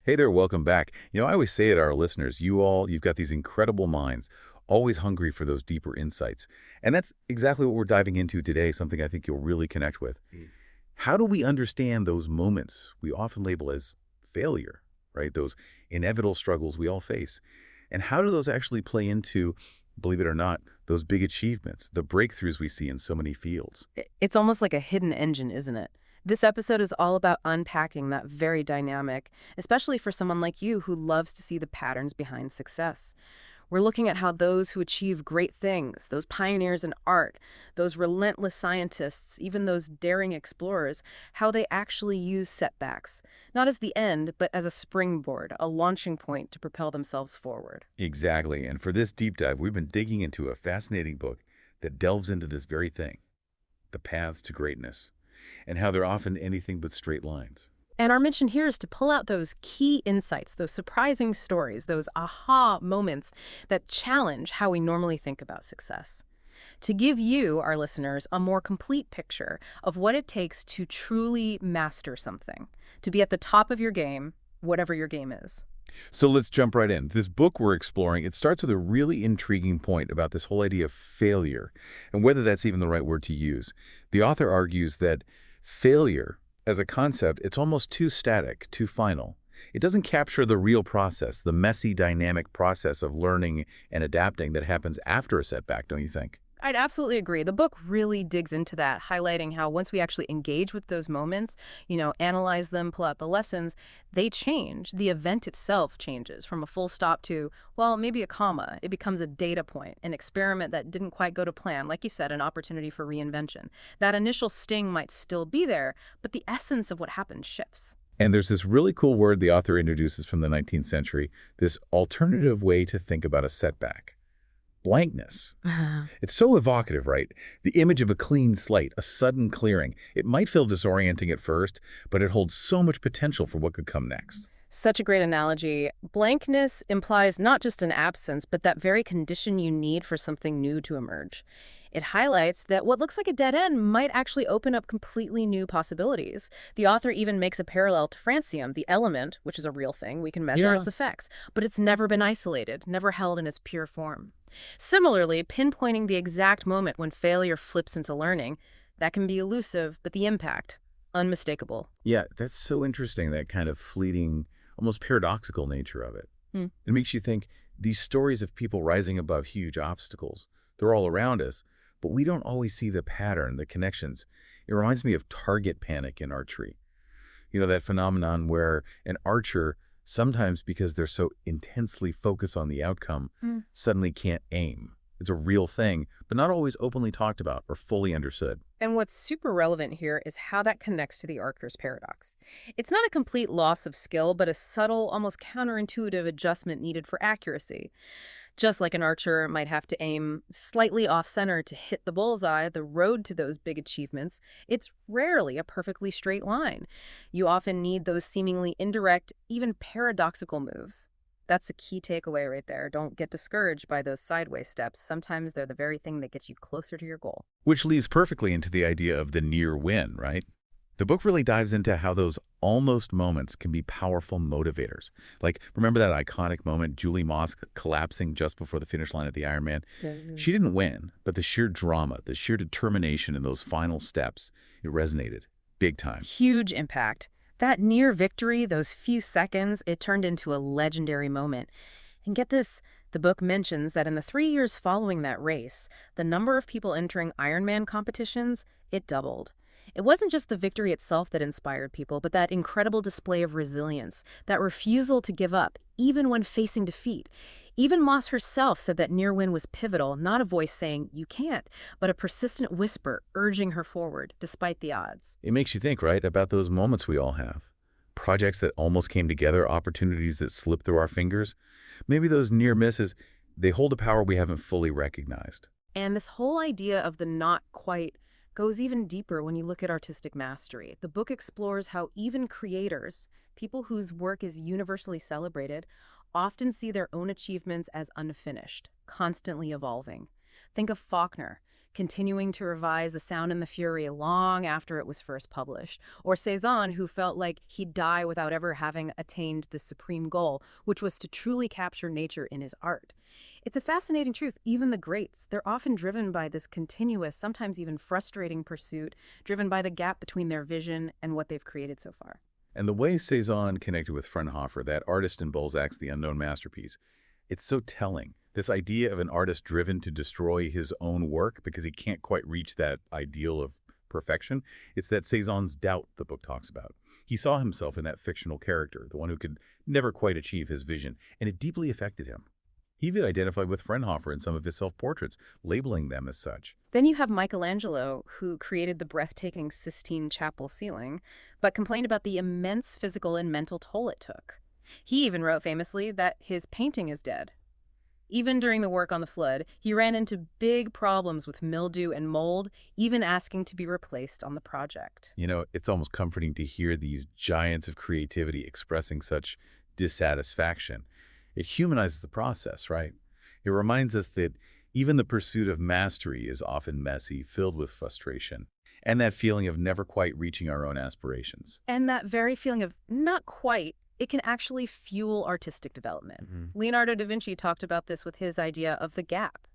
Hey there, welcome back. I always say to our listeners, you've got these incredible minds, always hungry for those deeper insights. And that's exactly what we're diving into today, something I think you'll really connect with. Mm. How do we understand those moments we often label as failure, right? Those inevitable struggles we all face. And how do those actually play into, believe it or not, those big achievements, the breakthroughs we see in so many fields? It's almost like a hidden engine, isn't it? This episode is all about unpacking that very dynamic, especially for someone like you who loves to see the patterns behind success. We're looking at how those who achieve great things, those pioneers in art, those relentless scientists, even those daring explorers, how they actually use setbacks, not as the end, but as a springboard, a launching point to propel themselves forward. Exactly. And for this deep dive, we've been digging into a fascinating book that delves into this very thing, the paths to greatness, and how they're often anything but straight lines. And our mission here is to pull out those key insights, those surprising stories, those aha moments that challenge how we normally think about success. To give you, our listeners, a more complete picture of what it takes to truly master something, to be at the top of your game, whatever your game is. So let's jump right in. This book we're exploring, it starts with a really intriguing point about this whole idea of failure and whether that's even the right word to use. The author argues that failure as a concept, it's almost too static, too final. It doesn't capture the real process, the messy, dynamic process of learning and adapting that happens after a setback, don't you think? I'd absolutely agree. The book really digs into that, highlighting how once we actually engage with those moments, analyze them, pull out the lessons, they change. The event itself changes from a full stop to, well, maybe a comma. It becomes a data point, an experiment that didn't quite go to plan. Like you said, an opportunity for reinvention. That initial sting might still be there, but the essence of what happened shifts. And there's this really cool word the author introduces from the 19th century, this alternative way to think about a setback. Blankness. It's so evocative, right? The image of a clean slate, a sudden clearing. It might feel disorienting at first, but it holds so much potential for what could come next. Such a great analogy. Blankness implies not just an absence, but that very condition you need for something new to emerge. It highlights that what looks like a dead end might actually open up completely new possibilities. The author even makes a parallel to francium, the element, which is a real thing, we can measure Yeah. its effects, but it's never been isolated, never held in its pure form. Similarly, pinpointing the exact moment when failure flips into learning, that can be elusive, but the impact, unmistakable. Yeah, that's so interesting, that kind of fleeting, almost paradoxical nature of it. Hmm. It makes you think these stories of people rising above huge obstacles, they're all around us, but we don't always see the pattern, the connections. It reminds me of target panic in archery. That phenomenon where an archer, sometimes because they're so intensely focused on the outcome, suddenly can't aim. It's a real thing, but not always openly talked about or fully understood. And what's super relevant here is how that connects to the Archer's paradox. It's not a complete loss of skill, but a subtle, almost counterintuitive adjustment needed for accuracy. Just like an archer might have to aim slightly off center to hit the bullseye, the road to those big achievements, it's rarely a perfectly straight line. You often need those seemingly indirect, even paradoxical moves. That's a key takeaway right there. Don't get discouraged by those sideways steps. Sometimes they're the very thing that gets you closer to your goal. Which leads perfectly into the idea of the near win, right? The book really dives into how those almost moments can be powerful motivators. Like, remember that iconic moment, Julie Moss collapsing just before the finish line at the Ironman? Mhm. She didn't win, but the sheer drama, the sheer determination in those final steps, it resonated big time. Huge impact. That near victory, those few seconds, it turned into a legendary moment. And get this, the book mentions that in the 3 years following that race, the number of people entering Ironman competitions, it doubled. It wasn't just the victory itself that inspired people, but that incredible display of resilience, that refusal to give up, even when facing defeat. Even Moss herself said that near win was pivotal, not a voice saying, you can't, but a persistent whisper urging her forward, despite the odds. It makes you think, right, about those moments we all have. Projects that almost came together, opportunities that slipped through our fingers. Maybe those near misses, they hold a power we haven't fully recognized. And this whole idea of the not quite goes even deeper when you look at artistic mastery. The book explores how even creators, people whose work is universally celebrated, often see their own achievements as unfinished, constantly evolving. Think of Faulkner. continuing to revise The Sound and the Fury long after it was first published. Or Cezanne, who felt like he'd die without ever having attained the supreme goal, which was to truly capture nature in his art. It's a fascinating truth. Even the greats, they're often driven by this continuous, sometimes even frustrating pursuit, driven by the gap between their vision and what they've created so far. And the way Cezanne connected with Fraunhofer, that artist in Balzac's The Unknown Masterpiece, it's so telling. This idea of an artist driven to destroy his own work because he can't quite reach that ideal of perfection, it's that Cezanne's doubt the book talks about. He saw himself in that fictional character, the one who could never quite achieve his vision, and it deeply affected him. He even identified with Fraunhofer in some of his self-portraits, labeling them as such. Then you have Michelangelo, who created the breathtaking Sistine Chapel ceiling, but complained about the immense physical and mental toll it took. He even wrote famously that his painting is dead. Even during the work on the flood, he ran into big problems with mildew and mold, even asking to be replaced on the project. You know, it's almost comforting to hear these giants of creativity expressing such dissatisfaction. It humanizes the process, right? It reminds us that even the pursuit of mastery is often messy, filled with frustration, and that feeling of never quite reaching our own aspirations. And that very feeling of not quite, it can actually fuel artistic development. Leonardo da Vinci talked about this with his idea of the gap.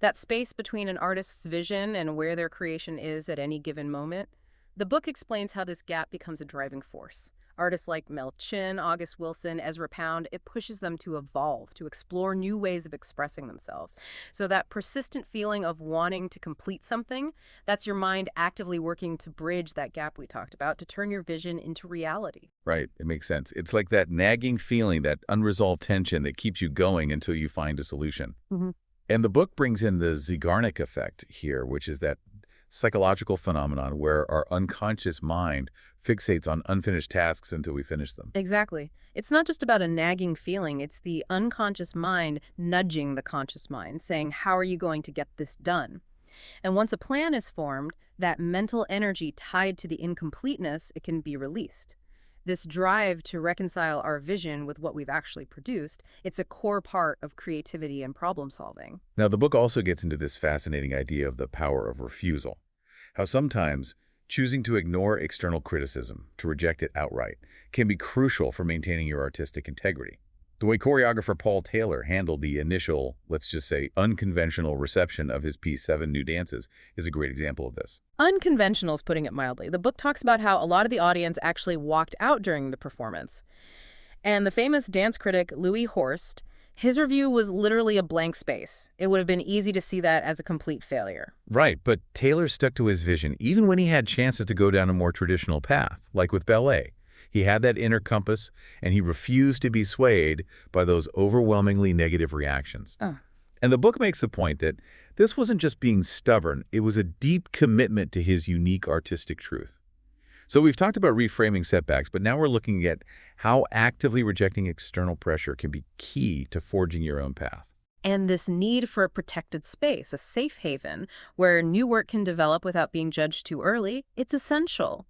That space between an artist's vision and where their creation is at any given moment. The book explains how this gap becomes a driving force. Artists like Mel Chin, August Wilson, Ezra Pound, it pushes them to evolve, to explore new ways of expressing themselves. So that persistent feeling of wanting to complete something, that's your mind actively working to bridge that gap we talked about, to turn your vision into reality. Right, it makes sense. It's like that nagging feeling, that unresolved tension that keeps you going until you find a solution. And the book brings in the Zeigarnik effect here, which is that psychological phenomenon where our unconscious mind fixates on unfinished tasks until we finish them. Exactly. It's not just about a nagging feeling, it's the unconscious mind nudging the conscious mind, saying, how are you going to get this done? And once a plan is formed, that mental energy tied to the incompleteness, it can be released. This drive to reconcile our vision with what we've actually produced, it's a core part of creativity and problem solving. Now, the book also gets into this fascinating idea of the power of refusal. How sometimes choosing to ignore external criticism, to reject it outright, can be crucial for maintaining your artistic integrity. The way choreographer Paul Taylor handled the initial, let's just say, unconventional reception of his piece 7 New Dances is a great example of this. Unconventional is putting it mildly. The book talks about how a lot of the audience actually walked out during the performance. And the famous dance critic Louis Horst, his review was literally a blank space. It would have been easy to see that as a complete failure. Right, but Taylor stuck to his vision even when he had chances to go down a more traditional path, like with ballet. He had that inner compass, and he refused to be swayed by those overwhelmingly negative reactions. And the book makes the point that this wasn't just being stubborn, it was a deep commitment to his unique artistic truth. So we've talked about reframing setbacks, but now we're looking at how actively rejecting external pressure can be key to forging your own path. And this need for a protected space, a safe haven, where new work can develop without being judged too early, it's essential.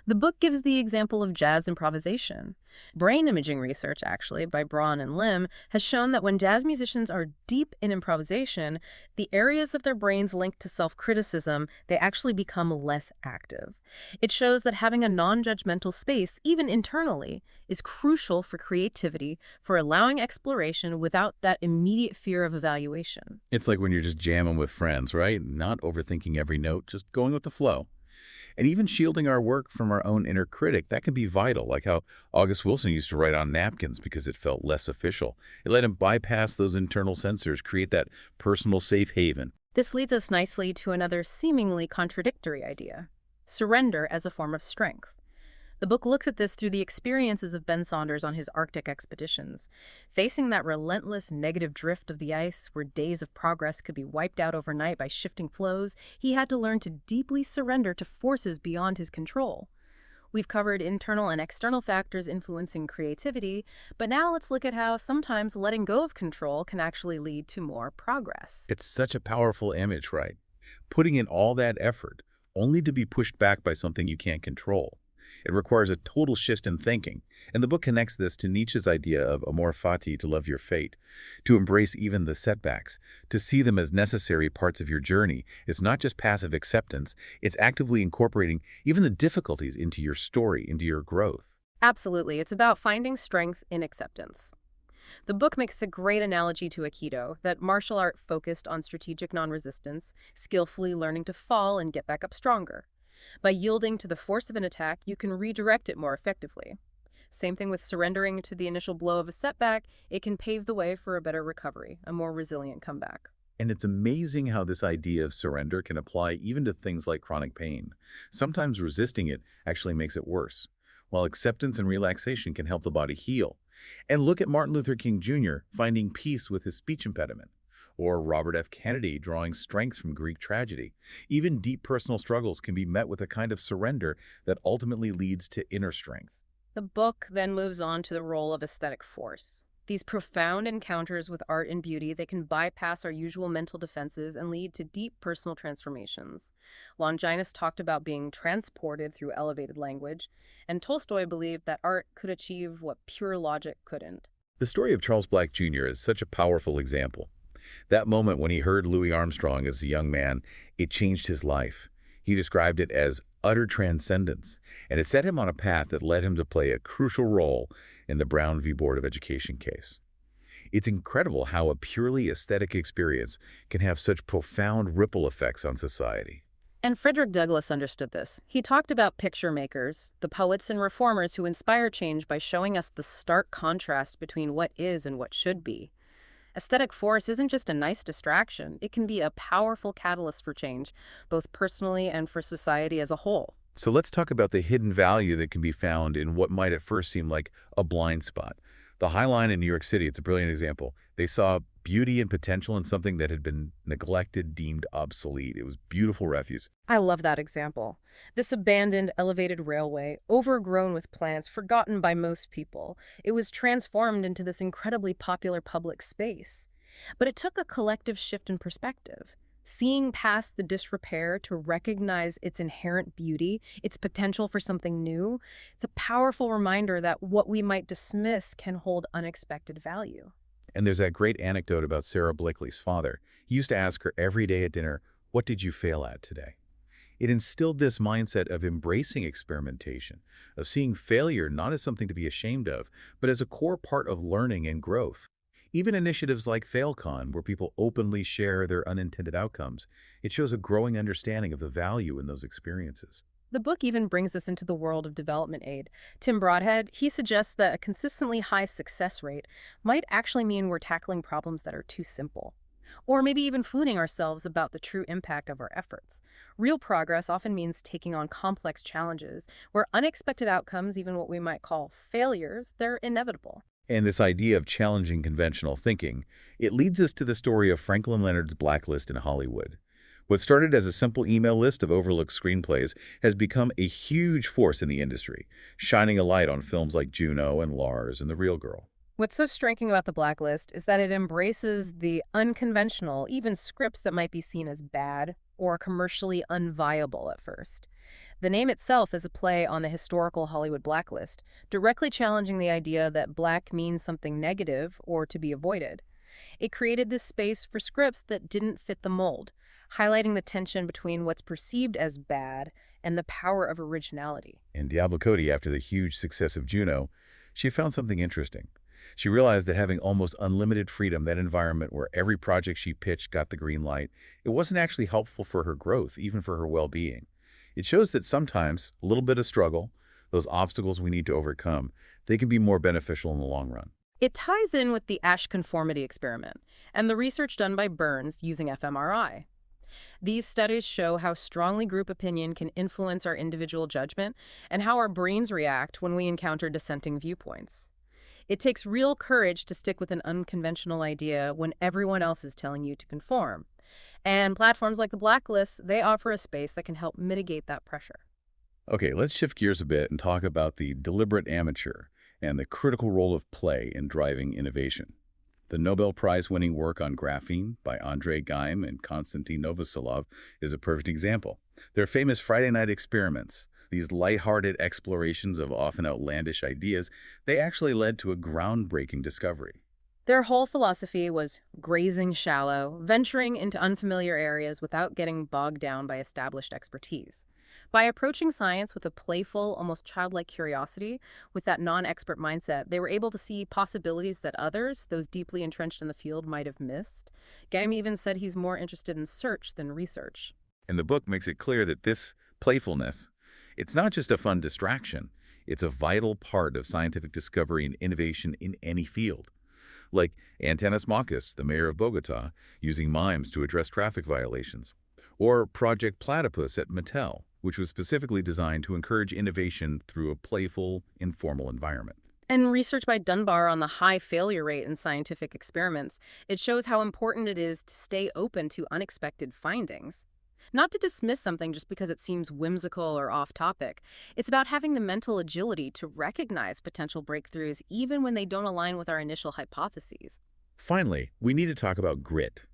The book gives the example of jazz improvisation. Brain imaging research, actually, by Braun and Lim, has shown that when jazz musicians are deep in improvisation, the areas of their brains linked to self-criticism, they actually become less active. It shows that having a non-judgmental space, even internally, is crucial for creativity, for allowing exploration without that immediate fear of evaluation. It's like when you're just jamming with friends, right? Not overthinking every note, just going with the flow. And even shielding our work from our own inner critic, that can be vital, like how August Wilson used to write on napkins because it felt less official. It let him bypass those internal censors, create that personal safe haven. This leads us nicely to another seemingly contradictory idea: surrender as a form of strength. The book looks at this through the experiences of Ben Saunders on his Arctic expeditions. Facing that relentless negative drift of the ice, where days of progress could be wiped out overnight by shifting flows, he had to learn to deeply surrender to forces beyond his control. We've covered internal and external factors influencing creativity, but now let's look at how sometimes letting go of control can actually lead to more progress. It's such a powerful image, right? Putting in all that effort, only to be pushed back by something you can't control. It requires a total shift in thinking, and the book connects this to Nietzsche's idea of amor fati, to love your fate, to embrace even the setbacks, to see them as necessary parts of your journey. It's not just passive acceptance, it's actively incorporating even the difficulties into your story, into your growth. Absolutely. It's about finding strength in acceptance. The book makes a great analogy to Aikido, that martial art focused on strategic non-resistance, skillfully learning to fall and get back up stronger. By yielding to the force of an attack, you can redirect it more effectively. Same thing with surrendering to the initial blow of a setback, it can pave the way for a better recovery, a more resilient comeback. And it's amazing how this idea of surrender can apply even to things like chronic pain. Sometimes resisting it actually makes it worse, while acceptance and relaxation can help the body heal. And look at Martin Luther King Jr. finding peace with his speech impediment, or Robert F. Kennedy drawing strength from Greek tragedy. Even deep personal struggles can be met with a kind of surrender that ultimately leads to inner strength. The book then moves on to the role of aesthetic force. These profound encounters with art and beauty, they can bypass our usual mental defenses and lead to deep personal transformations. Longinus talked about being transported through elevated language, and Tolstoy believed that art could achieve what pure logic couldn't. The story of Charles Black Jr. is such a powerful example. That moment when he heard Louis Armstrong as a young man, it changed his life. He described it as utter transcendence, and it set him on a path that led him to play a crucial role in the Brown v. Board of Education case. It's incredible how a purely aesthetic experience can have such profound ripple effects on society. And Frederick Douglass understood this. He talked about picture makers, the poets and reformers who inspire change by showing us the stark contrast between what is and what should be. Aesthetic force isn't just a nice distraction, it can be a powerful catalyst for change, both personally and for society as a whole. So let's talk about the hidden value that can be found in what might at first seem like a blind spot. The High Line in New York City, it's a brilliant example. They saw beauty and potential in something that had been neglected, deemed obsolete. It was beautiful refuse. I love that example. This abandoned elevated railway, overgrown with plants, forgotten by most people, it was transformed into this incredibly popular public space. But it took a collective shift in perspective. Seeing past the disrepair to recognize its inherent beauty, its potential for something new, it's a powerful reminder that what we might dismiss can hold unexpected value. And there's that great anecdote about Sarah Blakely's father. He used to ask her every day at dinner, "What did you fail at today?" It instilled this mindset of embracing experimentation, of seeing failure not as something to be ashamed of, but as a core part of learning and growth. Even initiatives like FailCon, where people openly share their unintended outcomes, it shows a growing understanding of the value in those experiences. The book even brings this into the world of development aid. Tim Broadhead, he suggests that a consistently high success rate might actually mean we're tackling problems that are too simple, or maybe even fooling ourselves about the true impact of our efforts. Real progress often means taking on complex challenges where unexpected outcomes, even what we might call failures, they're inevitable. And this idea of challenging conventional thinking, it leads us to the story of Franklin Leonard's Blacklist in Hollywood. What started as a simple email list of overlooked screenplays has become a huge force in the industry, shining a light on films like Juno and Lars and The Real Girl. What's so striking about The Blacklist is that it embraces the unconventional, even scripts that might be seen as bad or commercially unviable at first. The name itself is a play on the historical Hollywood blacklist, directly challenging the idea that black means something negative or to be avoided. It created this space for scripts that didn't fit the mold, highlighting the tension between what's perceived as bad and the power of originality. In Diablo Cody, after the huge success of Juno, she found something interesting. She realized that having almost unlimited freedom, that environment where every project she pitched got the green light, it wasn't actually helpful for her growth, even for her well-being. It shows that sometimes a little bit of struggle, those obstacles we need to overcome, they can be more beneficial in the long run. It ties in with the Asch conformity experiment and the research done by Burns using fMRI. These studies show how strongly group opinion can influence our individual judgment and how our brains react when we encounter dissenting viewpoints. It takes real courage to stick with an unconventional idea when everyone else is telling you to conform. And platforms like the Blacklist, they offer a space that can help mitigate that pressure. Okay, let's shift gears a bit and talk about the deliberate amateur and the critical role of play in driving innovation. The Nobel Prize-winning work on graphene by Andrei Geim and Konstantin Novoselov is a perfect example. Their famous Friday night experiments, These lighthearted explorations of often outlandish ideas, they actually led to a groundbreaking discovery. Their whole philosophy was grazing shallow, venturing into unfamiliar areas without getting bogged down by established expertise. By approaching science with a playful, almost childlike curiosity, with that non-expert mindset, they were able to see possibilities that others, those deeply entrenched in the field, might have missed. Gaim even said he's more interested in search than research. And the book makes it clear that this playfulness, it's not just a fun distraction, it's a vital part of scientific discovery and innovation in any field. Like Antanas Mockus, the mayor of Bogota, using mimes to address traffic violations. Or Project Platypus at Mattel, which was specifically designed to encourage innovation through a playful, informal environment. And research by Dunbar on the high failure rate in scientific experiments, it shows how important it is to stay open to unexpected findings. Not to dismiss something just because it seems whimsical or off topic. It's about having the mental agility to recognize potential breakthroughs even when they don't align with our initial hypotheses. Finally, we need to talk about grit.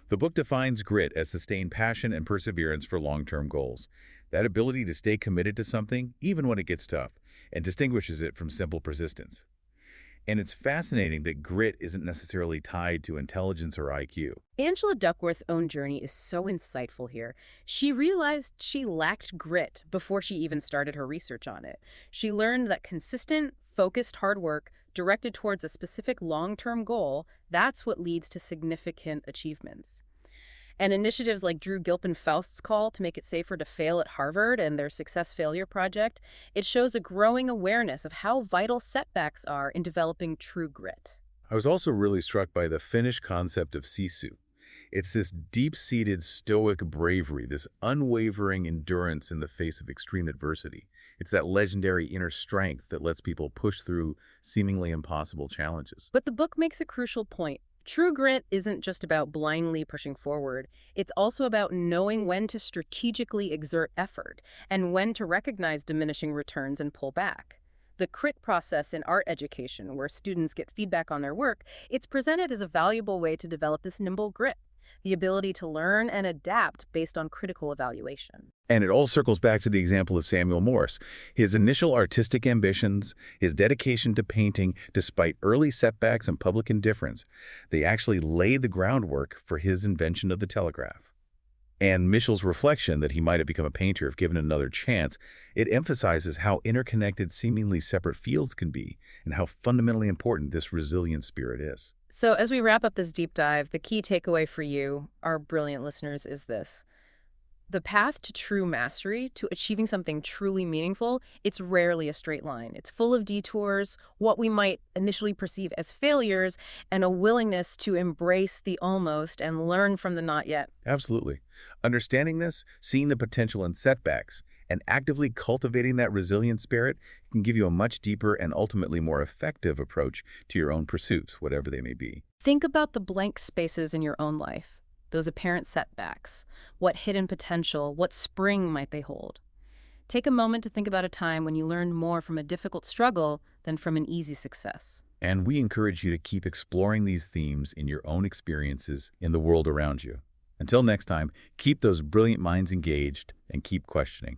The book defines grit as sustained passion and perseverance for long-term goals. That ability to stay committed to something, even when it gets tough, and distinguishes it from simple persistence. And it's fascinating that grit isn't necessarily tied to intelligence or IQ. Angela Duckworth's own journey is so insightful here. She realized she lacked grit before she even started her research on it. She learned that consistent, focused hard work directed towards a specific long-term goal, that's what leads to significant achievements. And initiatives like Drew Gilpin Faust's call to make it safer to fail at Harvard and their Success Failure Project, it shows a growing awareness of how vital setbacks are in developing true grit. I was also really struck by the Finnish concept of sisu. It's this deep-seated stoic bravery, this unwavering endurance in the face of extreme adversity. It's that legendary inner strength that lets people push through seemingly impossible challenges. But the book makes a crucial point. True grit isn't just about blindly pushing forward. It's also about knowing when to strategically exert effort and when to recognize diminishing returns and pull back. The CRIT process in art education, where students get feedback on their work, it's presented as a valuable way to develop this nimble grit, the ability to learn and adapt based on critical evaluation. And it all circles back to the example of Samuel Morse. His initial artistic ambitions, his dedication to painting, despite early setbacks and public indifference, they actually laid the groundwork for his invention of the telegraph. And Mischel's reflection that he might have become a painter if given another chance, it emphasizes how interconnected seemingly separate fields can be and how fundamentally important this resilient spirit is. So as we wrap up this deep dive, the key takeaway for you, our brilliant listeners, is this. The path to true mastery, to achieving something truly meaningful, it's rarely a straight line. It's full of detours, what we might initially perceive as failures, and a willingness to embrace the almost and learn from the not yet. Absolutely. Understanding this, seeing the potential in setbacks, and actively cultivating that resilient spirit can give you a much deeper and ultimately more effective approach to your own pursuits, whatever they may be. Think about the blank spaces in your own life, those apparent setbacks. What hidden potential, what spring might they hold? Take a moment to think about a time when you learned more from a difficult struggle than from an easy success. And we encourage you to keep exploring these themes in your own experiences in the world around you. Until next time, keep those brilliant minds engaged and keep questioning.